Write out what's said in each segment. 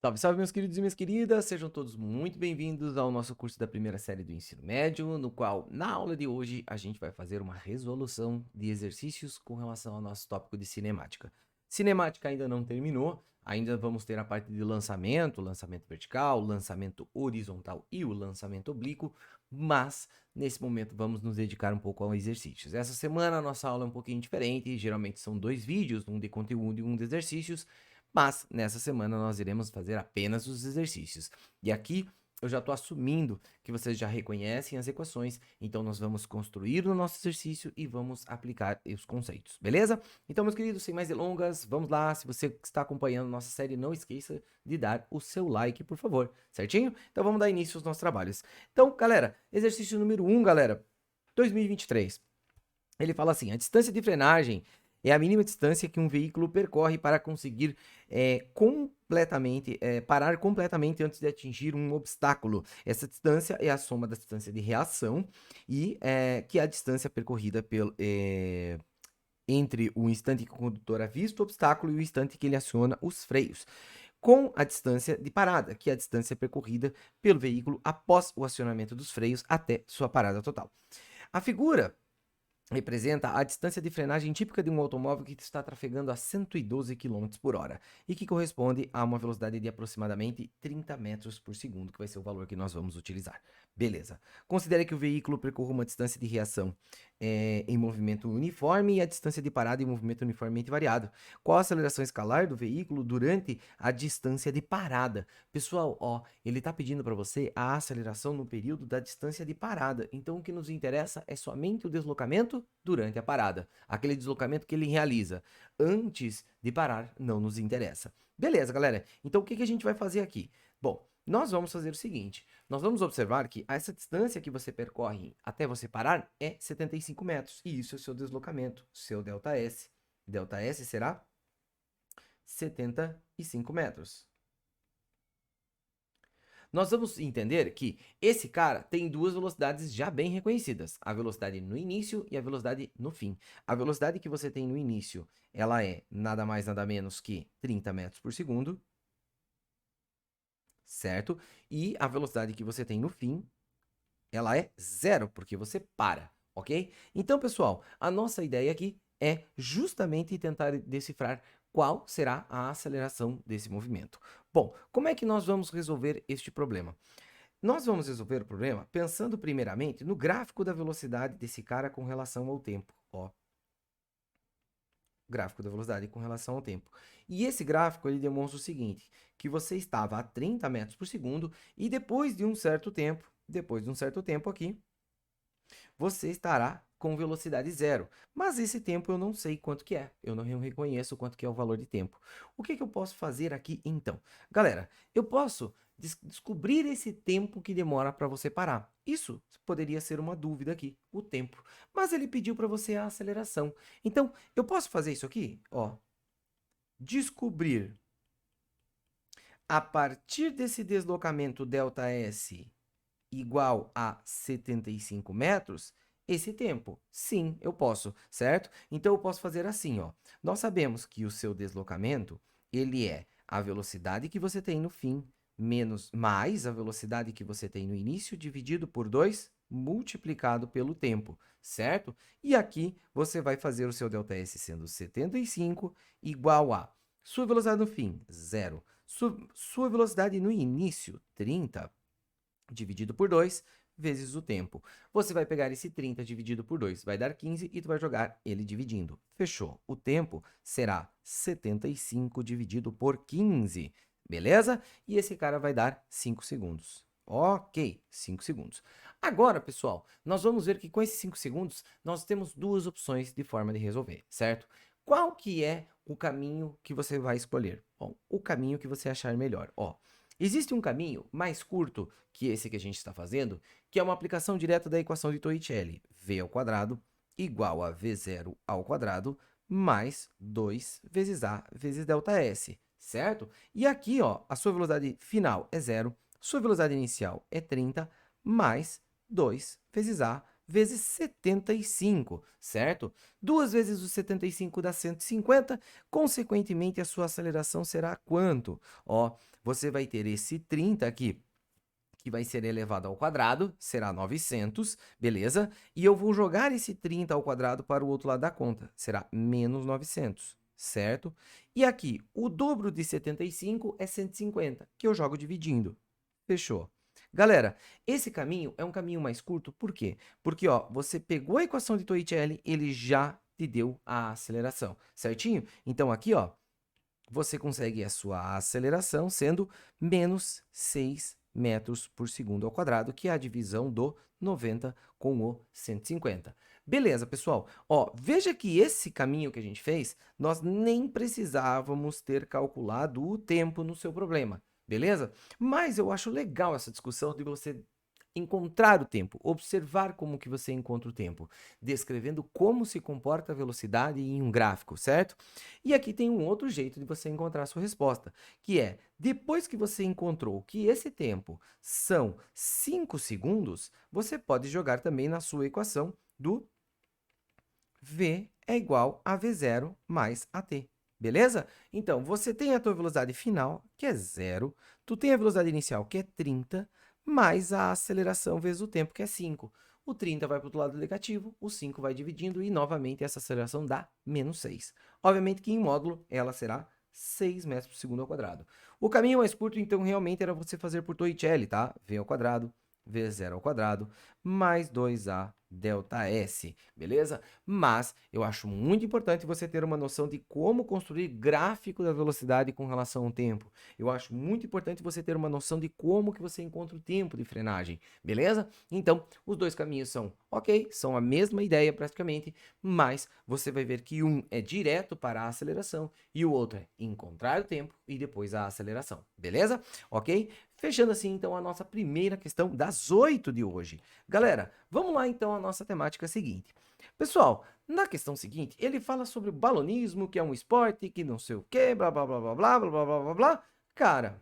Salve, salve, meus queridos e minhas queridas, sejam todos muito bem-vindos ao nosso curso da primeira série do ensino médio, no qual, na aula de hoje, a gente vai fazer uma resolução de exercícios com relação ao nosso tópico de cinemática. Cinemática ainda não terminou, ainda vamos ter a parte de lançamento, lançamento vertical, lançamento horizontal e o lançamento oblíquo, mas nesse momento vamos nos dedicar um pouco aos exercícios. Essa semana a nossa aula é um pouquinho diferente, geralmente são 2 vídeos, um de conteúdo e um de exercícios, mas nessa semana nós iremos fazer apenas os exercícios. E aqui eu já estou assumindo que vocês já reconhecem as equações, então nós vamos construir o nosso exercício e vamos aplicar os conceitos, beleza? Então, meus queridos, sem mais delongas, vamos lá. Se você está acompanhando nossa série, não esqueça de dar o seu like, por favor, certinho? Então vamos dar início aos nossos trabalhos. Então, galera, exercício número 1, galera, 2023. Ele fala assim: a distância de frenagem é a mínima distância que um veículo percorre para conseguir parar completamente antes de atingir um obstáculo. Essa distância é a soma da distância de reação e que é a distância percorrida entre o instante que o condutor avista o obstáculo e o instante que ele aciona os freios, com a distância de parada, que é a distância percorrida pelo veículo após o acionamento dos freios até sua parada total. A figura representa a distância de frenagem típica de um automóvel que está trafegando a 112 km por hora e que corresponde a uma velocidade de aproximadamente 30 metros por segundo, que vai ser o valor que nós vamos utilizar. Beleza. Considere que o veículo percorra uma distância de reação em movimento uniforme e a distância de parada em movimento uniformemente variado. Qual a aceleração escalar do veículo durante a distância de parada? Pessoal, ó, ele está pedindo para você a aceleração no período da distância de parada. Então, o que nos interessa é somente o deslocamento durante a parada. Aquele deslocamento que ele realiza antes de parar não nos interessa. Beleza, galera? Então, o que a gente vai fazer aqui? Bom, nós vamos fazer o seguinte: nós vamos observar que essa distância que você percorre até você parar é 75 metros. E isso é o seu deslocamento, seu ΔS. ΔS será 75 metros. Nós vamos entender que esse cara tem duas velocidades já bem reconhecidas, a velocidade no início e a velocidade no fim. A velocidade que você tem no início, ela é nada mais nada menos que 30 metros por segundo, certo? E a velocidade que você tem no fim, ela é zero, porque você para, ok? Então, pessoal, a nossa ideia aqui é justamente tentar decifrar qual será a aceleração desse movimento. Bom, como é que nós vamos resolver este problema? Nós vamos resolver o problema pensando primeiramente no gráfico da velocidade desse cara com relação ao tempo. Ó, gráfico da velocidade com relação ao tempo. E esse gráfico ele demonstra o seguinte, que você estava a 30 metros por segundo e depois de um certo tempo aqui, você estará com velocidade zero. Mas esse tempo eu não sei quanto que é. Eu não reconheço quanto que é o valor de tempo. O que eu posso fazer aqui então? Galera, eu posso descobrir esse tempo que demora para você parar. Isso poderia ser uma dúvida aqui, o tempo. Mas ele pediu para você a aceleração. Então, eu posso fazer isso aqui? Ó, descobrir a partir desse deslocamento ΔS igual a 75 metros, esse tempo. Sim, eu posso, certo? Então, eu posso fazer assim, ó. Nós sabemos que o seu deslocamento, ele é a velocidade que você tem no fim, mais a velocidade que você tem no início, dividido por 2, multiplicado pelo tempo, certo? E aqui, você vai fazer o seu ΔS sendo 75 igual a sua velocidade no fim, 0. Sua velocidade no início, 30, dividido por 2, vezes o tempo. Você vai pegar esse 30 dividido por 2, vai dar 15 e tu vai jogar ele dividindo. Fechou. O tempo será 75 dividido por 15, beleza? E esse cara vai dar 5 segundos. Ok, 5 segundos. Agora, pessoal, nós vamos ver que com esses 5 segundos, nós temos duas opções de forma de resolver, certo? Qual que é o caminho que você vai escolher? Bom, o caminho que você achar melhor. Ó, existe um caminho mais curto que esse que a gente está fazendo, que é uma aplicação direta da equação de Torricelli. V ao quadrado igual a V0 ao quadrado mais 2 vezes A vezes ΔS, certo? E aqui, ó, a sua velocidade final é 0, sua velocidade inicial é 30, mais 2 vezes A vezes 75, certo? 2 vezes o 75 dá 150, consequentemente a sua aceleração será quanto? Ó, você vai ter esse 30 aqui, que vai ser elevado ao quadrado, será 900, beleza? E eu vou jogar esse 30 ao quadrado para o outro lado da conta, será menos 900, certo? E aqui, o dobro de 75 é 150, que eu jogo dividindo. Fechou. Galera, esse caminho é um caminho mais curto, por quê? Porque, ó, você pegou a equação de Torricelli, ele já te deu a aceleração, certinho? Então, aqui, ó, você consegue a sua aceleração sendo menos 6 metros por segundo ao quadrado, que é a divisão do 90 com o 150. Beleza, pessoal? Ó, veja que esse caminho que a gente fez, nós nem precisávamos ter calculado o tempo no seu problema, beleza? Mas eu acho legal essa discussão de você encontrar o tempo, observar como que você encontra o tempo, descrevendo como se comporta a velocidade em um gráfico, certo? E aqui tem um outro jeito de você encontrar a sua resposta, que é, depois que você encontrou que esse tempo são 5 segundos, você pode jogar também na sua equação do v é igual a v0 mais at. Beleza? Então, você tem a tua velocidade final, que é 0, tu tem a velocidade inicial, que é 30, mais a aceleração vezes o tempo, que é 5. O 30 vai para o outro lado negativo, o 5 vai dividindo e, novamente, essa aceleração dá menos 6. Obviamente que, em módulo, ela será 6 metros por segundo ao quadrado. O caminho mais curto, então, realmente era você fazer por Torricelli, tá? V ao quadrado, V0 ao quadrado, mais 2A delta S, beleza? Mas eu acho muito importante você ter uma noção de como construir gráfico da velocidade com relação ao tempo. Eu acho muito importante você ter uma noção de como que você encontra o tempo de frenagem, beleza? Então, os dois caminhos são ok, são a mesma ideia praticamente, mas você vai ver que um é direto para a aceleração e o outro é encontrar o tempo e depois a aceleração, beleza? Ok? Fechando assim, então, a nossa primeira questão das 8 de hoje. Galera, vamos lá, então, a nossa temática seguinte. Pessoal, na questão seguinte, ele fala sobre o balonismo, que é um esporte, que não sei o quê, blá, blá, blá, blá, blá, blá, blá, blá, blá, blá. Cara,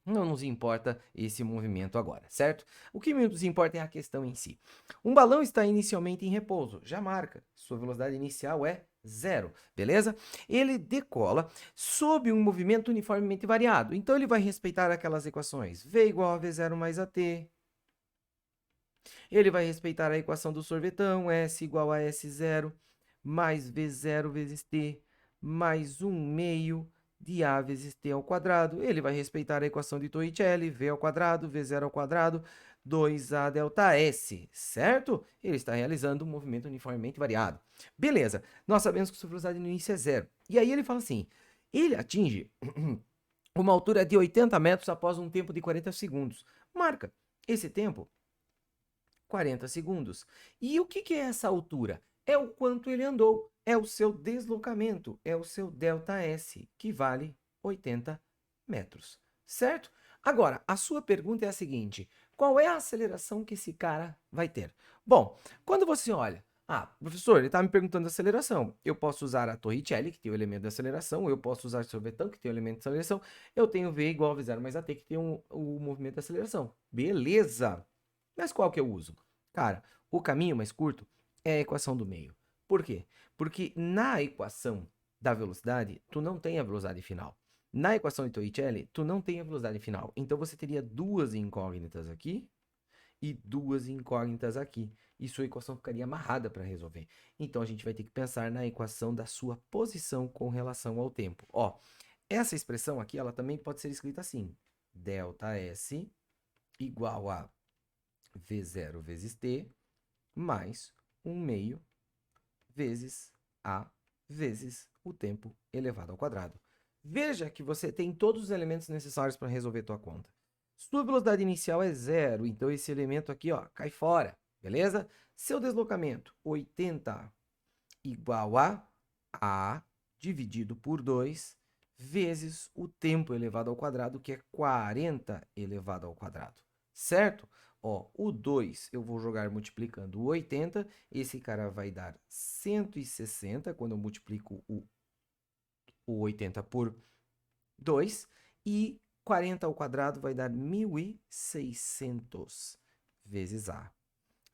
não nos importa esse movimento agora, certo? O que nos importa é a questão em si. Um balão está inicialmente em repouso, já marca, sua velocidade inicial é 0, beleza? Ele decola sob um movimento uniformemente variado, então ele vai respeitar aquelas equações V igual a V0 mais AT, ele vai respeitar a equação do sorvetão, S igual a S0 mais V0 vezes T mais 1 meio de A vezes T ao quadrado. Ele vai respeitar a equação de Torricelli, V ao quadrado, V0 ao quadrado, 2A delta S, certo? Ele está realizando um movimento uniformemente variado. Beleza, nós sabemos que sua velocidade no início é 0. E aí ele fala assim, ele atinge uma altura de 80 metros após um tempo de 40 segundos. Marca esse tempo 40 segundos. E o que é essa altura? É o quanto ele andou, é o seu deslocamento, é o seu ΔS, que vale 80 metros, certo? Agora, a sua pergunta é a seguinte, qual é a aceleração que esse cara vai ter? Bom, quando você olha, professor, ele está me perguntando a aceleração, eu posso usar a Torricelli, que tem o elemento de aceleração, eu posso usar o sorvetão, que tem o elemento de aceleração, eu tenho V igual a V0 mais AT, que tem o movimento de aceleração. Beleza! Mas qual que eu uso? Cara, o caminho mais curto é a equação do meio. Por quê? Porque na equação da velocidade, tu não tem a velocidade final. Na equação de Torricelli, tu não tem a velocidade final. Então, você teria duas incógnitas aqui e duas incógnitas aqui. E sua equação ficaria amarrada para resolver. Então, a gente vai ter que pensar na equação da sua posição com relação ao tempo. Ó, essa expressão aqui, ela também pode ser escrita assim. ΔS igual a V0 vezes T mais 1 meio vezes A vezes o tempo elevado ao quadrado. Veja que você tem todos os elementos necessários para resolver tua conta. Sua velocidade inicial é 0, então esse elemento aqui, ó, cai fora, beleza? Seu deslocamento, 80 igual a A dividido por 2 vezes o tempo elevado ao quadrado, que é 40 elevado ao quadrado, certo? Ó, o 2 eu vou jogar multiplicando o 80, esse cara vai dar 160 quando eu multiplico o 80 por 2, e 40 ao quadrado vai dar 1.600 vezes A.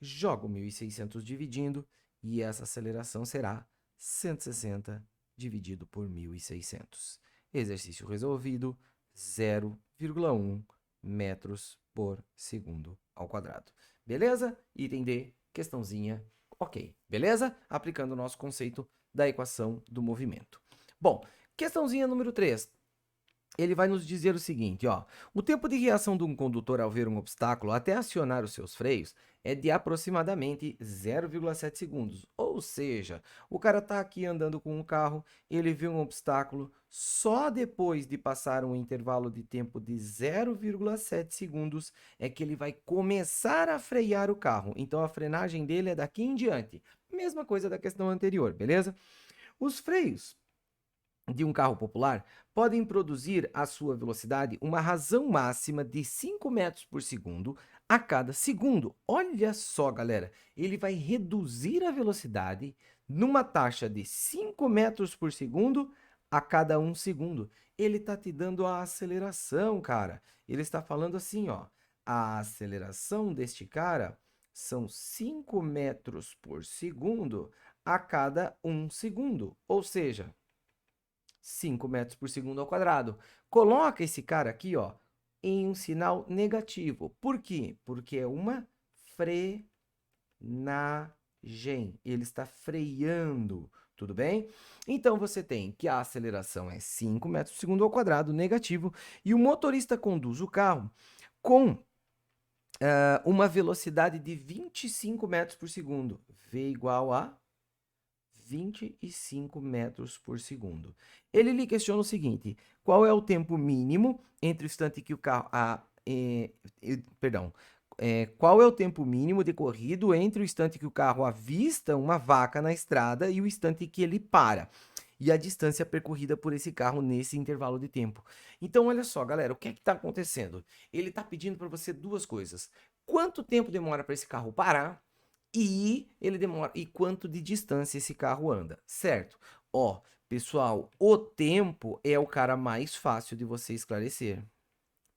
jogo 1.600 dividindo, e essa aceleração será 160 dividido por 1.600. Exercício resolvido, 0,1 metros por segundo ao quadrado. Beleza? Item D, questãozinha, ok. Beleza? Aplicando o nosso conceito da equação do movimento. Bom, questãozinha número 3. Ele vai nos dizer o seguinte, ó. O tempo de reação de um condutor ao ver um obstáculo até acionar os seus freios é de aproximadamente 0,7 segundos. Ou seja, o cara está aqui andando com um carro, ele vê um obstáculo, só depois de passar um intervalo de tempo de 0,7 segundos é que ele vai começar a frear o carro. Então, a frenagem dele é daqui em diante. Mesma coisa da questão anterior, beleza? Os freios de um carro popular podem produzir à sua velocidade uma razão máxima de 5 metros por segundo a cada segundo. Olha só, galera, ele vai reduzir a velocidade numa taxa de 5 metros por segundo a cada 1 segundo. Ele está te dando a aceleração, cara. Ele está falando assim, ó, a aceleração deste cara são 5 metros por segundo a cada 1 segundo. Ou seja, 5 metros por segundo ao quadrado. Coloca esse cara aqui, ó, em um sinal negativo. Por quê? Porque é uma frenagem. Ele está freando, tudo bem? Então, você tem que a aceleração é 5 metros por segundo ao quadrado, negativo, e o motorista conduz o carro com uma velocidade de 25 metros por segundo. V igual a 25 metros por segundo. Ele lhe questiona o seguinte: qual é o tempo mínimo entre o instante que o carro... qual é o tempo mínimo decorrido entre o instante que o carro avista uma vaca na estrada e o instante que ele para? E a distância percorrida por esse carro nesse intervalo de tempo. Então, olha só, galera, o que é que está acontecendo? Ele está pedindo para você duas coisas. Quanto tempo demora para esse carro parar? E ele demora. E quanto de distância esse carro anda, certo? Ó, pessoal, o tempo é o cara mais fácil de você esclarecer.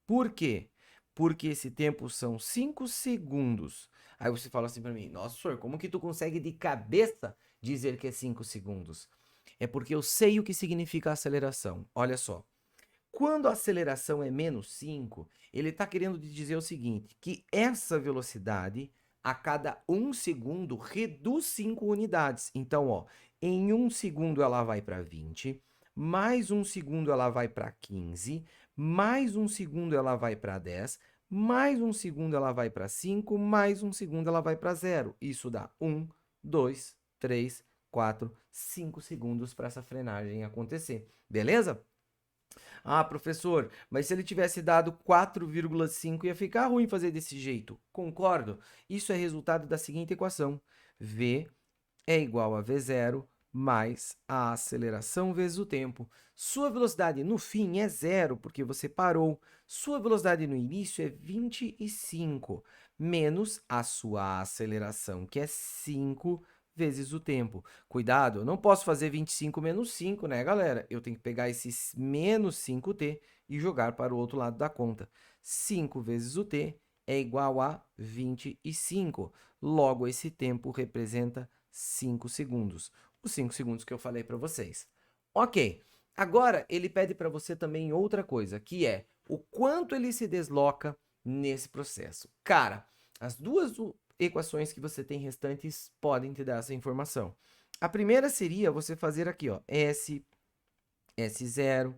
Por quê? Porque esse tempo são 5 segundos. Aí você fala assim para mim: nossa, senhor, como que tu consegue de cabeça dizer que é 5 segundos? É porque eu sei o que significa aceleração. Olha só. Quando a aceleração é menos 5, ele está querendo dizer o seguinte, que essa velocidade, a cada 1 segundo, reduz 5 unidades. Então, ó, em 1 segundo ela vai para 20, mais 1 segundo ela vai para 15, mais 1 segundo ela vai para 10, mais 1 segundo ela vai para 5, mais 1 segundo ela vai para 0. Isso dá 1, 2, 3, 4, 5 segundos para essa frenagem acontecer. Beleza? Ah, professor, mas se ele tivesse dado 4,5 ia ficar ruim fazer desse jeito. Concordo. Isso é resultado da seguinte equação. V é igual a V0 mais a aceleração vezes o tempo. Sua velocidade no fim é 0, porque você parou. Sua velocidade no início é 25, menos a sua aceleração, que é 5 vezes o tempo. Cuidado, eu não posso fazer 25 menos 5, né, galera? Eu tenho que pegar esse menos 5t e jogar para o outro lado da conta. 5 vezes o t é igual a 25. Logo, esse tempo representa 5 segundos. Os 5 segundos que eu falei para vocês. Ok, agora ele pede para você também outra coisa, que é o quanto ele se desloca nesse processo. Cara, as duas equações que você tem restantes podem te dar essa informação. A primeira seria você fazer aqui, ó, S0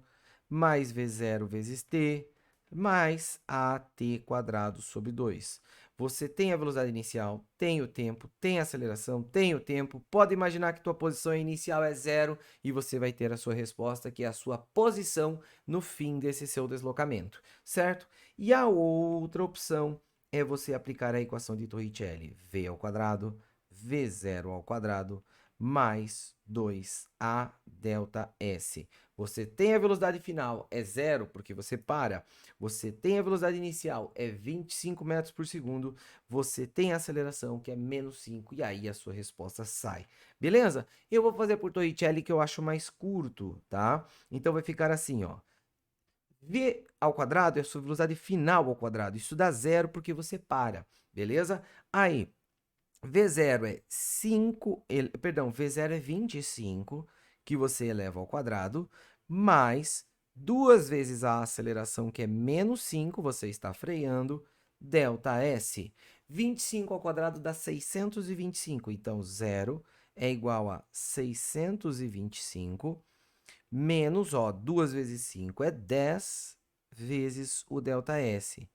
mais V0 vezes t mais AT quadrado sobre 2. Você tem a velocidade inicial, tem o tempo, tem a aceleração, tem o tempo. Pode imaginar que tua posição inicial é 0 e você vai ter a sua resposta, que é a sua posição no fim desse seu deslocamento, certo? E a outra opção é você aplicar a equação de Torricelli, V ao quadrado, V0 ao quadrado, mais 2A delta S. Você tem a velocidade final, é 0, porque você para. Você tem a velocidade inicial, é 25 metros por segundo. Você tem a aceleração, que é menos 5, e aí a sua resposta sai. Beleza? Eu vou fazer por Torricelli, que eu acho mais curto, tá? Então vai ficar assim, ó. V ao quadrado é a sua velocidade final ao quadrado. Isso dá 0 porque você para, beleza? Aí, V0 é 5, perdão, V0 é 25, que você eleva ao quadrado, mais 2 vezes a aceleração, que é menos 5, você está freando, ΔS. 25 ao quadrado dá 625, então 0 é igual a 625, menos, 2 vezes 5 é 10, vezes o ΔS.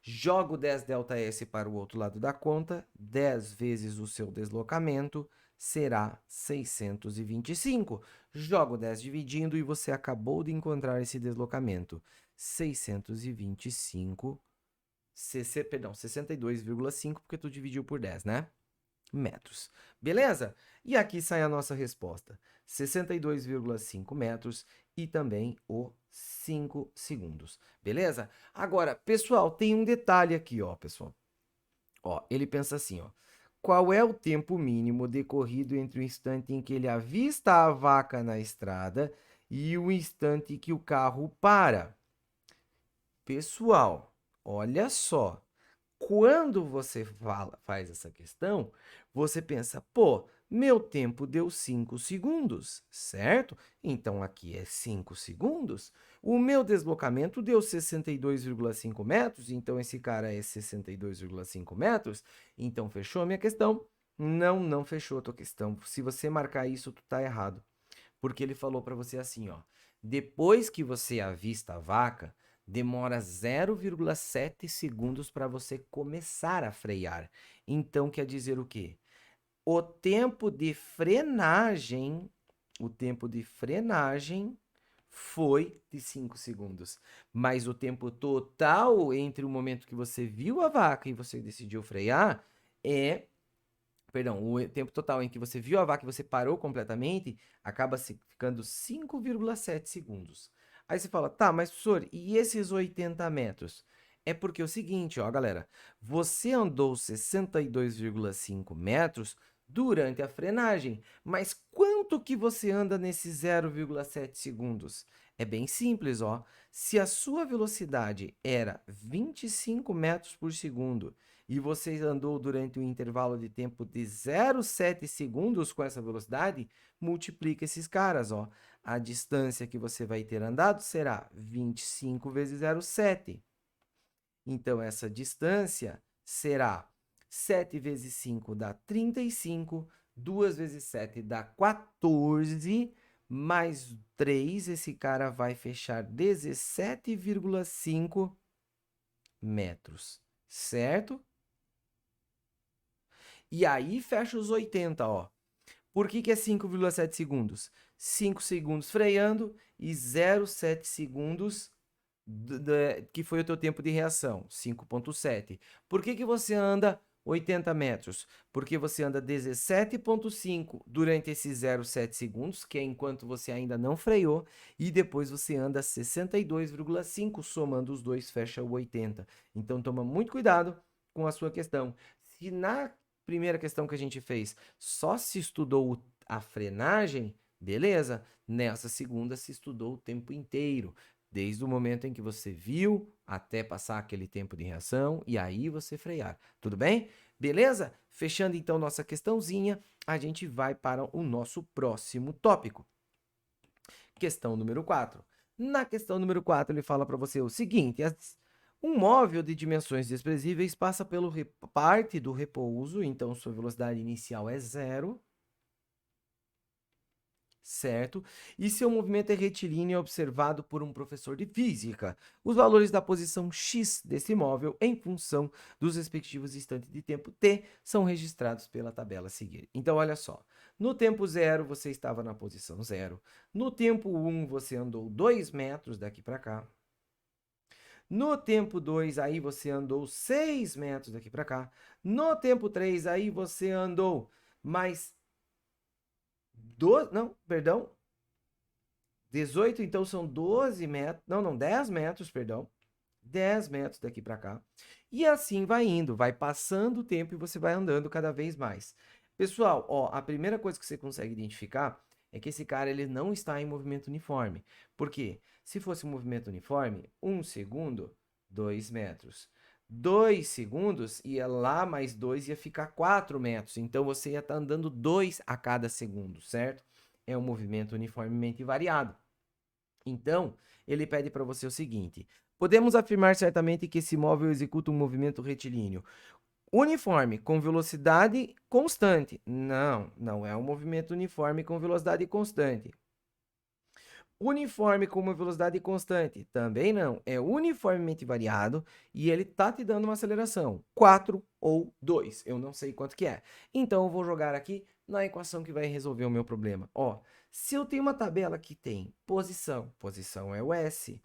Jogo 10 ΔS para o outro lado da conta, 10 vezes o seu deslocamento será 625. Jogo 10 dividindo e você acabou de encontrar esse deslocamento. 625, perdão, 62,5, porque tu dividiu por 10, né? Metros. Beleza? E aqui sai a nossa resposta. 62,5 metros e também o 5 segundos. Beleza? Agora, pessoal, tem um detalhe aqui, ó, pessoal. Ó, ele pensa assim, ó. Qual é o tempo mínimo decorrido entre o instante em que ele avista a vaca na estrada e o instante que o carro para? Pessoal, olha só. Quando você faz essa questão, você pensa, pô, meu tempo deu 5 segundos, certo? Então aqui é 5 segundos. O meu deslocamento deu 62,5 metros, então esse cara é 62,5 metros. Então fechou a minha questão? Não, não fechou a tua questão. Se você marcar isso, tu tá errado. Porque ele falou para você assim, ó, depois que você avista a vaca, demora 0,7 segundos para você começar a frear. Então quer dizer o quê? O tempo de frenagem, foi de 5 segundos, mas o tempo total entre o momento que você viu a vaca e você decidiu frear é perdão, o tempo total em que você viu a vaca e você parou completamente, acaba ficando 5,7 segundos. Aí você fala, tá, mas professor, e esses 80 metros? É porque é o seguinte, ó, galera, você andou 62,5 metros durante a frenagem, mas quanto que você anda nesses 0,7 segundos? É bem simples, ó. Se a sua velocidade era 25 metros por segundo e você andou durante um intervalo de tempo de 0,7 segundos com essa velocidade, multiplica esses caras, ó. A distância que você vai ter andado será 25 vezes 0,7. Então, essa distância será 7 vezes 5 dá 35, 2 vezes 7 dá 14, mais 3, esse cara vai fechar 17,5 metros, certo? E aí fecha os 80, ó. Por que é 5,7 segundos? 5 segundos freando e 0,7 segundos que foi o teu tempo de reação, 5,7. Por que você anda 80 metros? Porque você anda 17,5 durante esses 0,7 segundos, que é enquanto você ainda não freou, e depois você anda 62,5, somando os dois fecha o 80. Então toma muito cuidado com a sua questão. Se na primeira questão que a gente fez só se estudou a frenagem, beleza? Nessa segunda se estudou o tempo inteiro, desde o momento em que você viu até passar aquele tempo de reação e aí você frear. Tudo bem? Beleza? Fechando então nossa questãozinha, a gente vai para o nosso próximo tópico. Questão número 4. Na questão número 4, ele fala para você o seguinte: um móvel de dimensões desprezíveis passa pela parte do repouso, então sua velocidade inicial é zero, certo? E seu movimento é retilíneo e é observado por um professor de física. Os valores da posição x desse móvel, em função dos respectivos instantes de tempo t, são registrados pela tabela a seguir. Então, olha só. No tempo 0, você estava na posição 0. No tempo 1, você andou 2 metros daqui para cá. No tempo 2, aí você andou 6 metros daqui para cá. No tempo 3, aí você andou mais... Não, perdão. 18, então são 12 metros. Não, 10 metros, perdão. 10 metros daqui para cá. E assim vai indo, vai passando o tempo e você vai andando cada vez mais. Pessoal, ó, a primeira coisa que você consegue identificar é que esse cara ele não está em movimento uniforme. Por quê? Se fosse um movimento uniforme, 1 segundo, 2 metros. 2 segundos, ia lá mais 2, ia ficar 4 metros. Então, você ia estar andando 2 a cada segundo, certo? É um movimento uniformemente variado. Então, ele pede para você o seguinte: podemos afirmar certamente que esse móvel executa um movimento retilíneo uniforme com velocidade constante. Não, não é um movimento uniforme com velocidade constante. Uniforme com uma velocidade constante, também não. É uniformemente variado e ele tá te dando uma aceleração, 4 ou 2, eu não sei quanto que é. Então, eu vou jogar aqui na equação que vai resolver o meu problema. Ó, se eu tenho uma tabela que tem posição, posição é o S,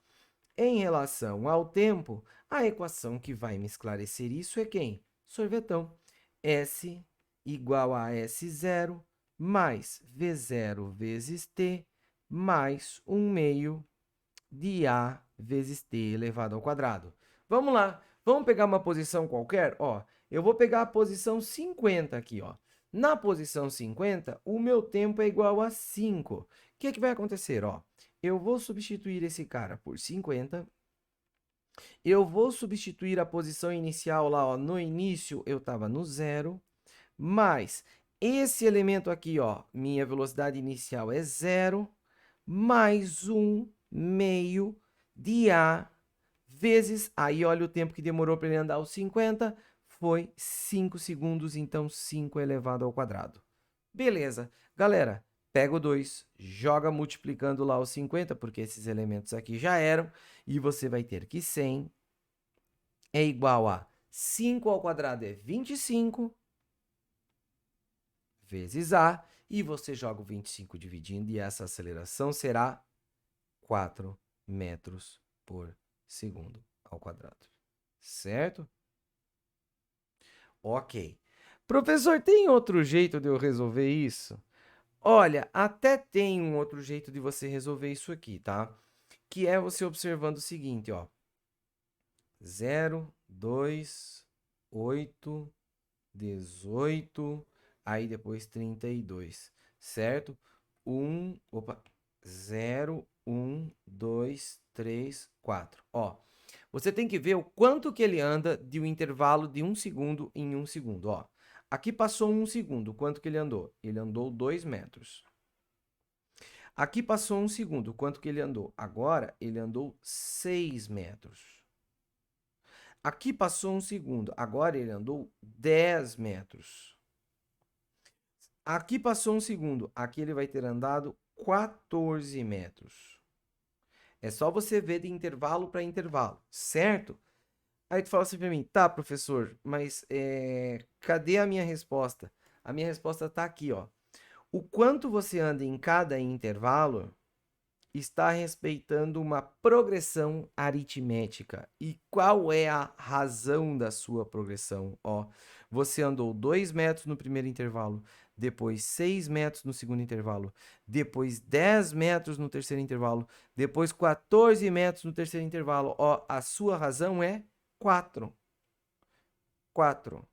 em relação ao tempo, a equação que vai me esclarecer isso é quem? Sorvetão. S igual a S0 mais V0 vezes T mais 1 meio de A vezes T elevado ao quadrado. Vamos lá, vamos pegar uma posição qualquer? Ó, eu vou pegar a posição 50 aqui, ó. Na posição 50, o meu tempo é igual a 5. O que vai acontecer? Ó, eu vou substituir esse cara por 50. Eu vou substituir a posição inicial lá, ó. No início eu estava no 0, mais esse elemento aqui, ó, minha velocidade inicial é 0, mais 1 meio de A vezes, aí olha o tempo que demorou para ele andar os 50, foi 5 segundos, então 5 elevado ao quadrado. Beleza. Galera, pega o 2, joga multiplicando lá os 50, porque esses elementos aqui já eram, e você vai ter que 100 é igual a 5 ao quadrado é 25, vezes A, e você joga o 25 dividindo, e essa aceleração será 4 metros por segundo ao quadrado. Certo? Ok. Professor, tem outro jeito de eu resolver isso? Olha, até tem um outro jeito de você resolver isso aqui, tá? Que é você observando o seguinte, ó. 0, 2, 8, 18, aí depois 32, certo? 0, 1, 2, 3, 4. Ó, você tem que ver o quanto que ele anda de um intervalo de 1 segundo em 1 segundo, ó. Aqui passou 1 segundo, quanto que ele andou? Ele andou 2 metros. Aqui passou 1 segundo, quanto que ele andou? Agora, ele andou 6 metros. Aqui passou 1 segundo, agora ele andou 10 metros. Aqui passou 1 segundo, aqui ele vai ter andado 14 metros. É só você ver de intervalo para intervalo, certo? Aí tu fala assim para mim, tá, professor, mas cadê a minha resposta? A minha resposta tá aqui, ó. O quanto você anda em cada intervalo está respeitando uma progressão aritmética. E qual é a razão da sua progressão? Ó, você andou 2 metros no primeiro intervalo, depois 6 metros no segundo intervalo, depois 10 metros no terceiro intervalo, depois 14 metros no terceiro intervalo. Ó, a sua razão é 4. 4.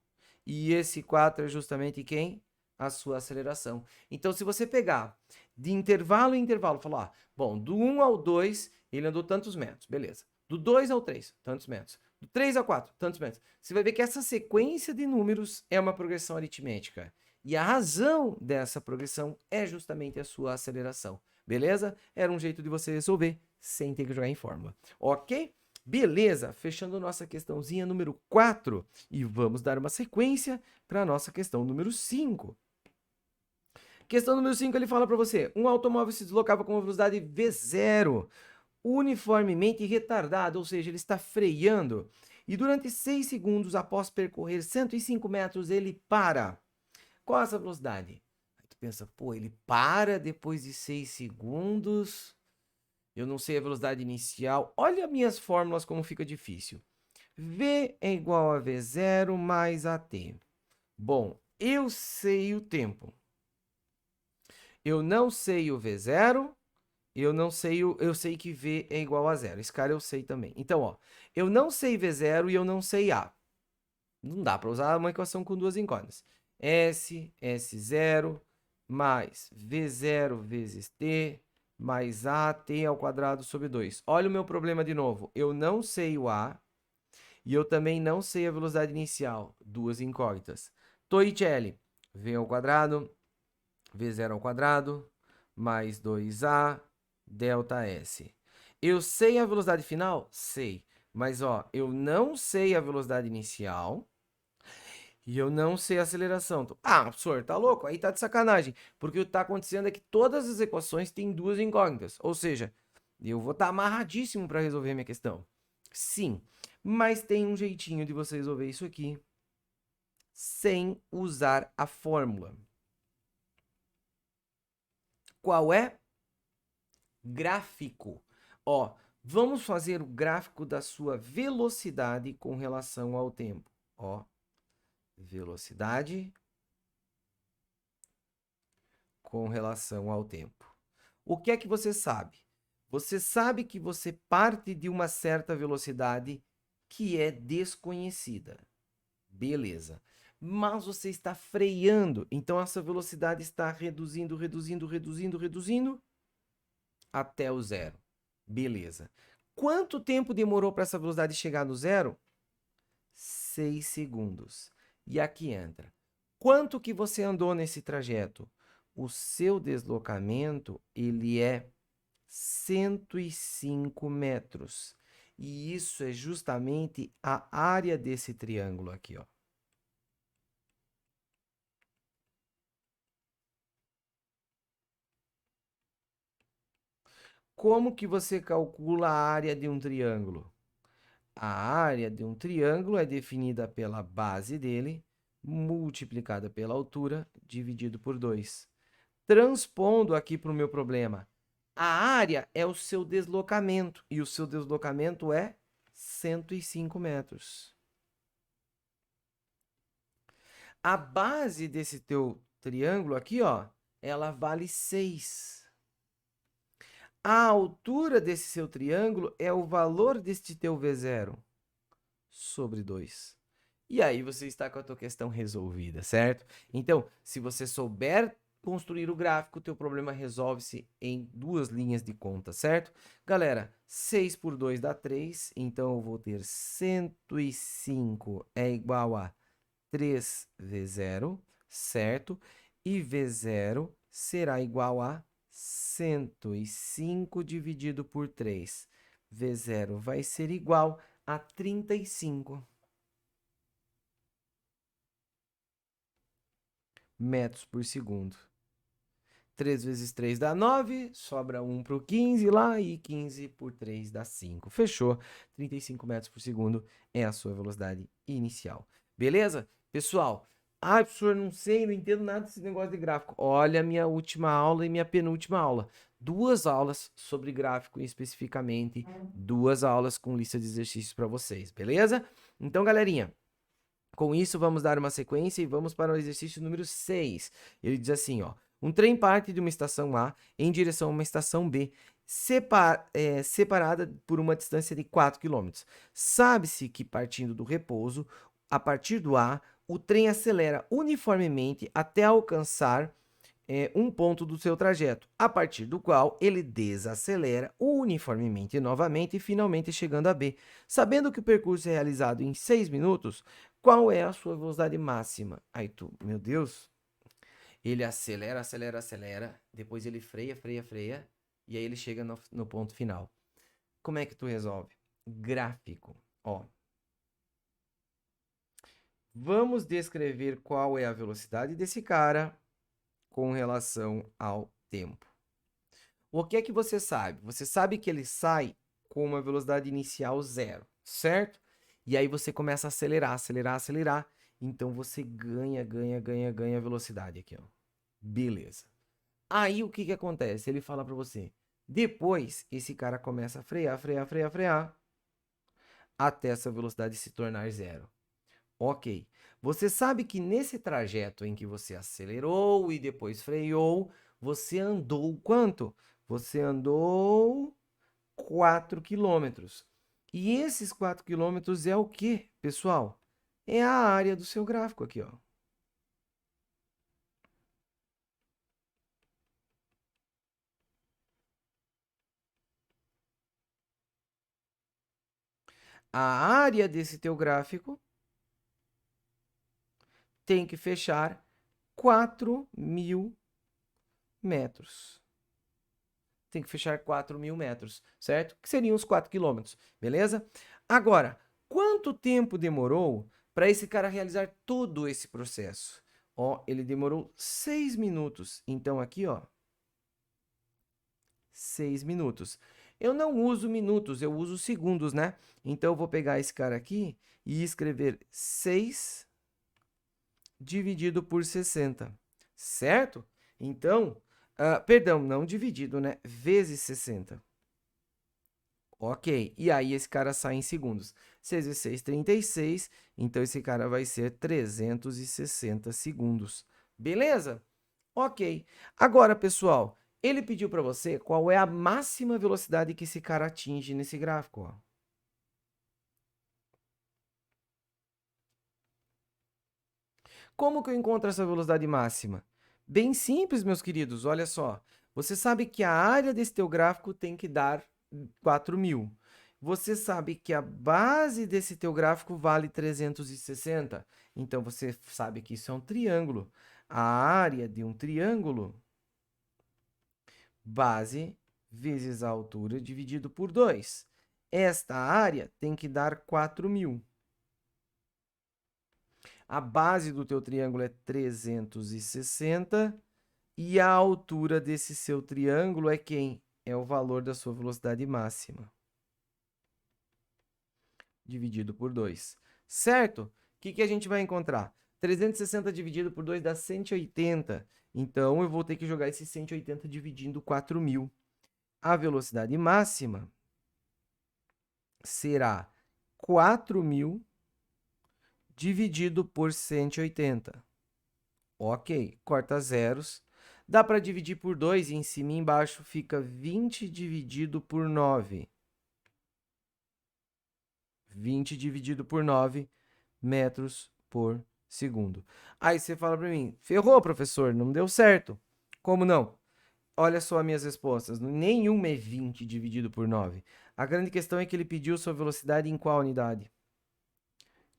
E esse 4 é justamente quem? A sua aceleração. Então, se você pegar de intervalo em intervalo, falar, bom, do 1 ao 2, ele andou tantos metros, beleza. Do 2 ao 3, tantos metros. Do 3 ao 4, tantos metros. Você vai ver que essa sequência de números é uma progressão aritmética. E a razão dessa progressão é justamente a sua aceleração. Beleza? Era um jeito de você resolver sem ter que jogar em fórmula. Ok? Beleza, fechando nossa questãozinha número 4 e vamos dar uma sequência para a nossa questão número 5. Questão número 5, ele fala para você, um automóvel se deslocava com uma velocidade V0, uniformemente retardado, ou seja, ele está freando, e durante 6 segundos após percorrer 105 metros, ele para. Qual é essa velocidade? Aí tu pensa, pô, ele para depois de 6 segundos... Eu não sei a velocidade inicial. Olha minhas fórmulas como fica difícil. V é igual a V0 mais AT. Bom, eu sei o tempo. Eu não sei o V0. Eu sei que V é igual a 0. Esse cara eu sei também. Então, ó, eu não sei V0 e eu não sei A. Não dá para usar uma equação com duas incógnitas. S0 mais V0 vezes T mais AT ao quadrado sobre 2. Olha o meu problema de novo. Eu não sei o A E eu também não sei a velocidade inicial, duas incógnitas. Torricelli, v ao quadrado, v0 ao quadrado, mais 2a, delta S. Eu sei a velocidade final? Sei. Mas, ó, eu não sei a velocidade inicial e eu não sei a aceleração. Ah, professor, tá louco? Aí tá de sacanagem. Porque o que tá acontecendo é que todas as equações têm duas incógnitas. Ou seja, eu vou estar amarradíssimo para resolver minha questão. Sim, mas tem um jeitinho de você resolver isso aqui sem usar a fórmula. Qual é? Gráfico. Ó, vamos fazer o gráfico da sua velocidade com relação ao tempo. Ó, velocidade com relação ao tempo. O que é que você sabe? Você sabe que você parte de uma certa velocidade que é desconhecida. Beleza. Mas você está freando, então essa velocidade está reduzindo, reduzindo, reduzindo, reduzindo até o zero. Beleza. Quanto tempo demorou para essa velocidade chegar no zero? 6 segundos. E aqui entra. Quanto que você andou nesse trajeto? O seu deslocamento, ele é 105 metros. E isso é justamente a área desse triângulo aqui, ó. Como que você calcula a área de um triângulo? A área de um triângulo é definida pela base dele, multiplicada pela altura, dividido por 2. Transpondo aqui para o meu problema, a área é o seu deslocamento, e o seu deslocamento é 105 metros. A base desse teu triângulo aqui, ó, ela vale 6. A altura desse seu triângulo é o valor deste teu V0 sobre 2. E aí você está com a tua questão resolvida, certo? Então, se você souber construir o gráfico, o teu problema resolve-se em duas linhas de conta, certo? Galera, 6 por 2 dá 3, então eu vou ter 105 é igual a 3V0, certo? E V0 será igual a 105 dividido por 3. V0 vai ser igual a 35 metros por segundo. 3 vezes 3 dá 9, sobra 1 para o 15 lá, e 15 por 3 dá 5. Fechou? 35 metros por segundo é a sua velocidade inicial. Beleza? Pessoal, professor, não sei, não entendo nada desse negócio de gráfico. Olha a minha última aula e minha penúltima aula. Duas aulas sobre gráfico especificamente, duas aulas com lista de exercícios para vocês, beleza? Então, galerinha, com isso, vamos dar uma sequência e vamos para o exercício número 6. Ele diz assim, ó. Um trem parte de uma estação A em direção a uma estação B, separada por uma distância de 4 quilômetros. Sabe-se que, partindo do repouso, a partir do A, o trem acelera uniformemente até alcançar um ponto do seu trajeto, a partir do qual ele desacelera uniformemente novamente e finalmente chegando a B. Sabendo que o percurso é realizado em 6 minutos, qual é a sua velocidade máxima? Aí tu, meu Deus, ele acelera, acelera, acelera, depois ele freia, freia, freia, e aí ele chega no ponto final. Como é que tu resolve? Gráfico. Ó, vamos descrever qual é a velocidade desse cara com relação ao tempo. O que é que você sabe? Você sabe que ele sai com uma velocidade inicial zero, certo? E aí você começa a acelerar, acelerar, acelerar. Então você ganha, ganha, ganha, ganha velocidade aqui, ó. Beleza. Aí o que que acontece? Ele fala para você. Depois, esse cara começa a frear, frear, frear, frear, até essa velocidade se tornar zero. Ok. Você sabe que nesse trajeto em que você acelerou e depois freou, você andou quanto? Você andou 4 quilômetros. E esses 4 quilômetros é o que, pessoal? É a área do seu gráfico aqui, ó. a área desse teu gráfico tem que fechar 4.000 metros. Tem que fechar 4.000 metros, certo? Que seriam os 4 quilômetros, beleza? Agora, quanto tempo demorou para esse cara realizar todo esse processo? Ó, ele demorou 6 minutos. Então, aqui, ó, 6 minutos. Eu não uso minutos, eu uso segundos, né? Então, eu vou pegar esse cara aqui e escrever 6 dividido por 60, certo? Então, perdão, não dividido, né? Vezes 60. Ok, e aí esse cara sai em segundos. 6 vezes 6, 36. Então, esse cara vai ser 360 segundos. Beleza? Ok. Agora, pessoal, ele pediu para você qual é a máxima velocidade que esse cara atinge nesse gráfico, ó. Como que eu encontro essa velocidade máxima? Bem simples, meus queridos, olha só. Você sabe que a área desse teu gráfico tem que dar 4.000. Você sabe que a base desse teu gráfico vale 360. Então, você sabe que isso é um triângulo. A área de um triângulo, base vezes a altura dividido por 2. Esta área tem que dar 4.000. A base do teu triângulo é 360 e a altura desse seu triângulo é quem? É o valor da sua velocidade máxima. Dividido por 2. Certo? O que a gente vai encontrar? 360 dividido por 2 dá 180. Então, eu vou ter que jogar esse 180 dividindo 4.000. A velocidade máxima será 4.000 dividido por 180. Ok, corta zeros. Dá para dividir por 2 e em cima e embaixo fica 20 dividido por 9. 20 dividido por 9 metros por segundo. Aí você fala para mim, ferrou, professor, não deu certo. Como não? Olha só as minhas respostas. Nenhuma é 20 dividido por 9. A grande questão é que ele pediu sua velocidade em qual unidade?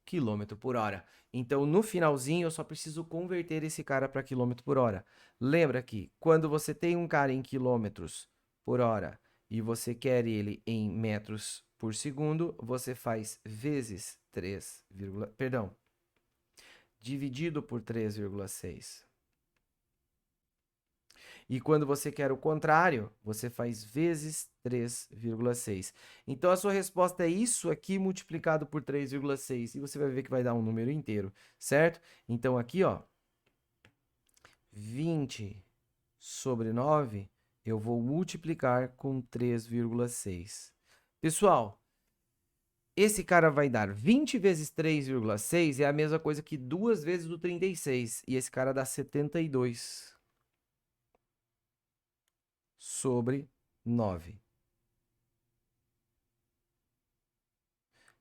Quilômetro por hora. Então, no finalzinho, eu só preciso converter esse cara para quilômetro por hora. Lembra que quando você tem um cara em quilômetros por hora e você quer ele em metros por segundo, você faz vezes 3, perdão, dividido por 3,6. E quando você quer o contrário, você faz vezes 3,6. Então, a sua resposta é isso aqui multiplicado por 3,6. E você vai ver que vai dar um número inteiro, certo? Então, aqui, ó, 20 sobre 9, eu vou multiplicar com 3,6. Pessoal, esse cara vai dar 20 vezes 3,6 é a mesma coisa que 2 vezes o 36. E esse cara dá 72 sobre 9.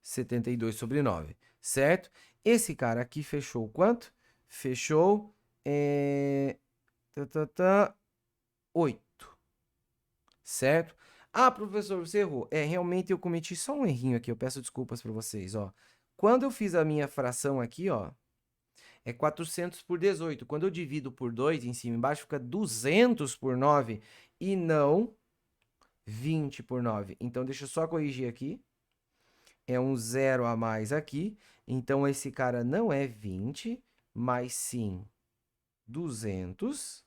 72 sobre 9, certo? Esse cara aqui fechou quanto? Fechou 8, certo? Ah, professor, você errou. Realmente eu cometi só um errinho aqui, eu peço desculpas para vocês, ó. Quando eu fiz a minha fração aqui, ó, é 400 por 18. Quando eu divido por 2, em cima e embaixo, fica 200 por 9 e não 20 por 9. Então, deixa eu só corrigir aqui. É um zero a mais aqui. Então, esse cara não é 20, mas sim 200,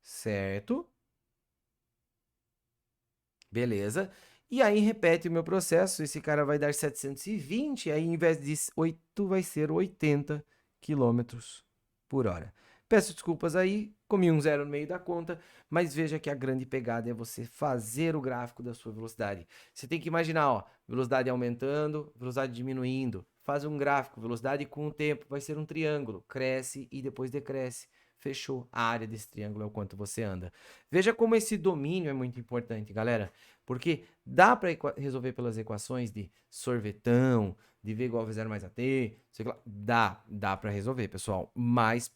certo? Beleza. E aí, repete o meu processo. Esse cara vai dar 720, aí, em vez de 8, vai ser 80 quilômetros por hora. Peço desculpas aí, comi um zero no meio da conta, mas veja que a grande pegada é você fazer o gráfico da sua velocidade. Você tem que imaginar, ó, velocidade aumentando, velocidade diminuindo. Faz um gráfico, velocidade com o tempo, vai ser um triângulo, cresce e depois decresce. Fechou. A área desse triângulo é o quanto você anda. Veja como esse domínio é muito importante, galera. Porque dá para resolver pelas equações de sorvetão, de V igual a V0 mais AT, sei lá. Dá para resolver, pessoal. Mas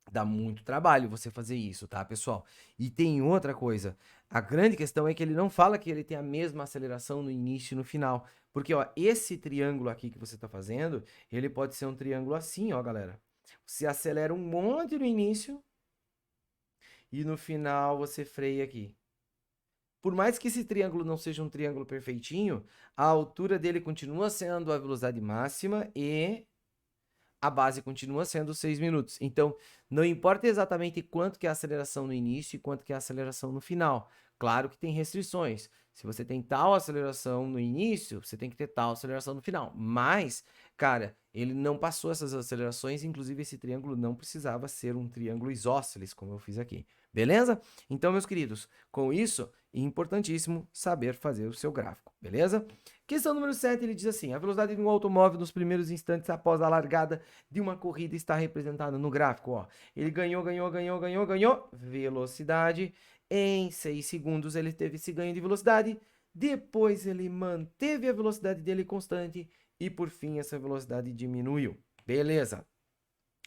Dá muito trabalho você fazer isso, tá, pessoal? E tem outra coisa. A grande questão é que ele não fala que ele tem a mesma aceleração no início e no final. Porque, ó, esse triângulo aqui que você está fazendo, ele pode ser um triângulo assim, ó, galera. Você acelera um monte no início e no final você freia aqui. Por mais que esse triângulo não seja um triângulo perfeitinho, a altura dele continua sendo a velocidade máxima e a base continua sendo 6 minutos. Então, não importa exatamente quanto que é a aceleração no início e quanto que é a aceleração no final. Claro que tem restrições. Se você tem tal aceleração no início, você tem que ter tal aceleração no final. Mas, cara, ele não passou essas acelerações, inclusive esse triângulo não precisava ser um triângulo isósceles, como eu fiz aqui. Beleza? Então, meus queridos, com isso, é importantíssimo saber fazer o seu gráfico, beleza? Questão número 7, ele diz assim: a velocidade de um automóvel nos primeiros instantes após a largada de uma corrida está representada no gráfico. Ó. Ele ganhou velocidade. Em 6 segundos ele teve esse ganho de velocidade. Depois ele manteve a velocidade dele constante e por fim essa velocidade diminuiu. Beleza.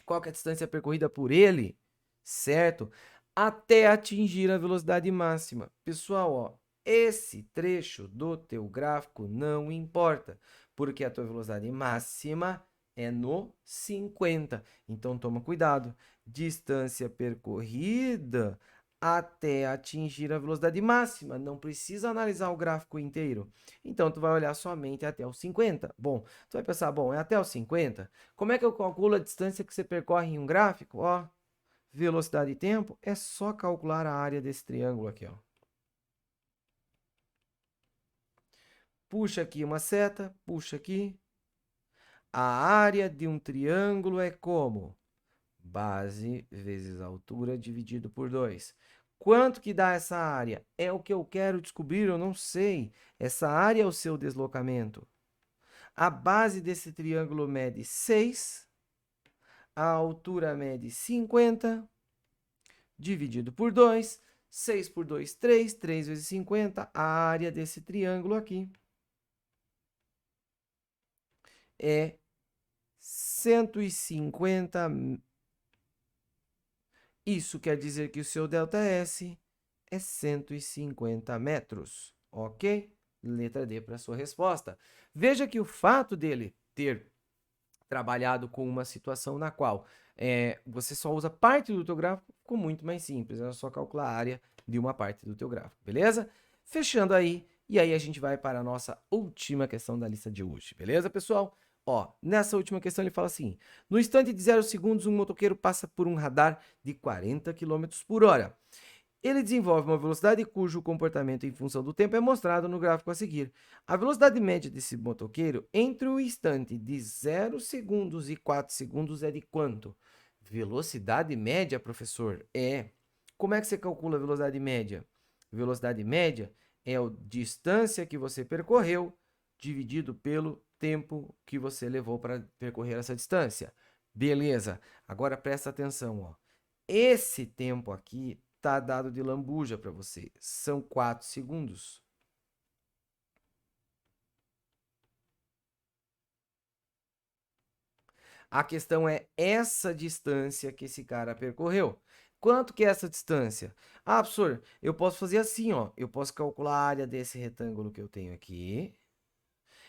Qual que é a distância percorrida por ele? Certo? Até atingir a velocidade máxima. Pessoal, ó, esse trecho do teu gráfico não importa, porque a tua velocidade máxima é no 50. Então toma cuidado. Distância percorrida até atingir a velocidade máxima. Não precisa analisar o gráfico inteiro. Então tu vai olhar somente até os 50. Bom, tu vai pensar, bom, é até os 50? Como é que eu calculo a distância que você percorre em um gráfico? Ó, velocidade e tempo, é só calcular a área desse triângulo aqui, ó. Puxa aqui uma seta, puxa aqui. A área de um triângulo é como? Base vezes altura dividido por 2. Quanto que dá essa área? É o que eu quero descobrir, eu não sei. Essa área é o seu deslocamento. A base desse triângulo mede 6. A altura mede 50. Dividido por 2. 6 por 2, 3. 3 vezes 50. A área desse triângulo aqui é 150. Isso quer dizer que o seu ΔS é 150 metros, ok? Letra D para a sua resposta. Veja que o fato dele ter trabalhado com uma situação na qual você só usa parte do teu gráfico, ficou muito mais simples. É só calcular a área de uma parte do teu gráfico, beleza? Fechando aí, e aí a gente vai para a nossa última questão da lista de hoje, beleza, pessoal? Ó, nessa última questão ele fala assim: no instante de 0 segundos, um motoqueiro passa por um radar de 40 km por hora. Ele desenvolve uma velocidade cujo comportamento em função do tempo é mostrado no gráfico a seguir. A velocidade média desse motoqueiro entre o instante de 0 segundos e 4 segundos é de quanto? Velocidade média, professor? Como é que você calcula a velocidade média? Velocidade média é a distância que você percorreu dividido pelo tempo que você levou para percorrer essa distância. Beleza. Agora presta atenção, ó. Esse tempo aqui tá dado de lambuja para você. São 4 segundos. A questão é essa distância que esse cara percorreu. Quanto que é essa distância? Ah, professor, eu posso fazer assim, ó. Eu posso calcular a área desse retângulo que eu tenho aqui.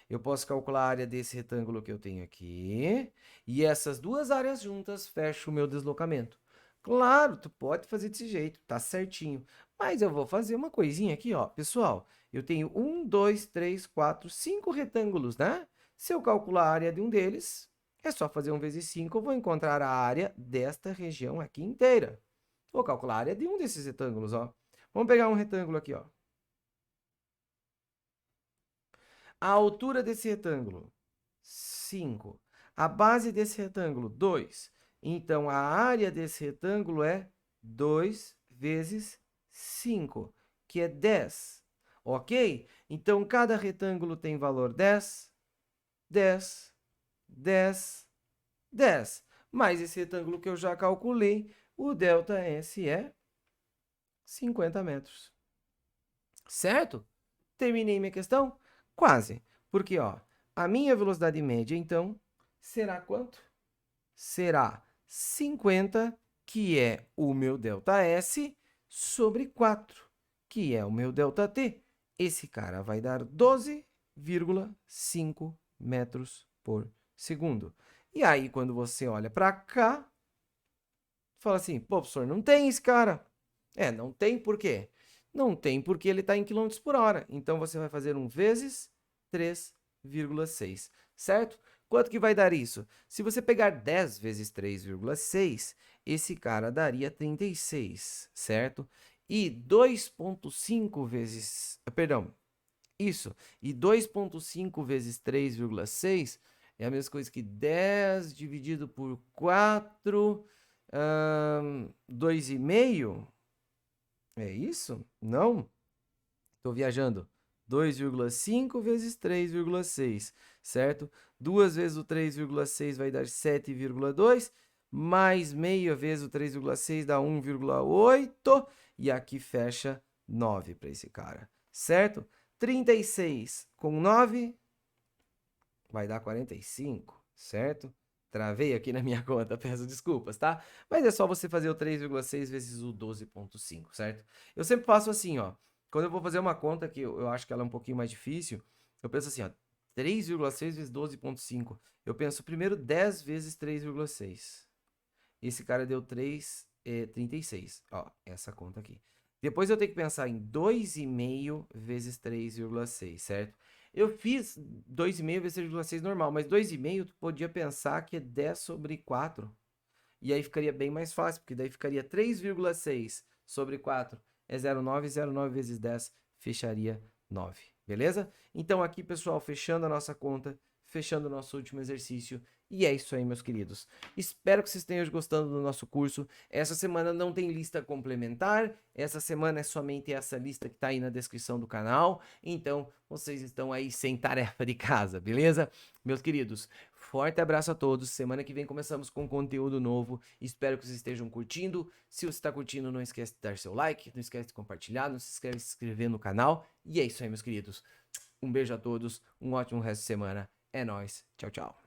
Eu posso calcular a área desse retângulo que eu tenho aqui. E essas duas áreas juntas fecham o meu deslocamento. Claro, tu pode fazer desse jeito, tá certinho. Mas eu vou fazer uma coisinha aqui, ó. Pessoal, eu tenho 1, 2, 3, 4, 5 retângulos, né? Se eu calcular a área de um deles, é só fazer 1 vezes 5, eu vou encontrar a área desta região aqui inteira. Vou calcular a área de um desses retângulos, ó. Vamos pegar um retângulo aqui, ó. A altura desse retângulo, 5. A base desse retângulo, 2. Então, a área desse retângulo é 2 vezes 5, que é 10. Ok? Então, cada retângulo tem valor 10, 10, 10, 10. Mais esse retângulo que eu já calculei, o ΔS é 50 metros. Certo? Terminei minha questão? Quase. Porque, ó, a minha velocidade média, então, será quanto? Será 50 que é o meu ΔS, sobre 4, que é o meu ΔT. Esse cara vai dar 12,5 metros por segundo. E aí, quando você olha para cá, fala assim, pô, professor, não tem esse cara. Não tem por quê? Não tem porque ele está em quilômetros por hora. Então, você vai fazer 1 vezes 3,6, certo? Quanto que vai dar isso? Se você pegar 10 vezes 3,6, esse cara daria 36, certo? E 2,5 vezes... Perdão, isso. E 2,5 vezes 3,6 é a mesma coisa que 10 dividido por 4, 2,5. É isso? Não? Estou viajando. 2,5 vezes 3,6, certo? 2 vezes o 3,6 vai dar 7,2, mais meia vezes o 3,6 dá 1,8, e aqui fecha 9 para esse cara, certo? 36 com 9 vai dar 45, certo? Travei aqui na minha conta, peço desculpas, tá? Mas é só você fazer o 3,6 vezes o 12,5, certo? Eu sempre faço assim, ó. Quando eu vou fazer uma conta que eu acho que ela é um pouquinho mais difícil, eu penso assim, ó. 3,6 vezes 12,5. Eu penso primeiro 10 vezes 3,6. Esse cara deu 36. Ó, essa conta aqui. Depois eu tenho que pensar em 2,5 vezes 3,6, certo? Eu fiz 2,5 vezes 3,6 normal, mas 2,5 tu podia pensar que é 10 sobre 4. E aí ficaria bem mais fácil, porque daí ficaria 3,6 sobre 4 é 0,9, 0,9 vezes 10 fecharia 9, beleza? Então aqui, pessoal, fechando a nossa conta, fechando o nosso último exercício. E é isso aí, meus queridos. Espero que vocês tenham gostado do nosso curso. Essa semana não tem lista complementar. Essa semana é somente essa lista que está aí na descrição do canal. Então, vocês estão aí sem tarefa de casa, beleza? Meus queridos, forte abraço a todos. Semana que vem começamos com conteúdo novo. Espero que vocês estejam curtindo. Se você está curtindo, não esquece de dar seu like, não esquece de compartilhar, não se esquece de se inscrever no canal. E é isso aí, meus queridos. Um beijo a todos, um ótimo resto de semana. É nóis. Tchau, tchau.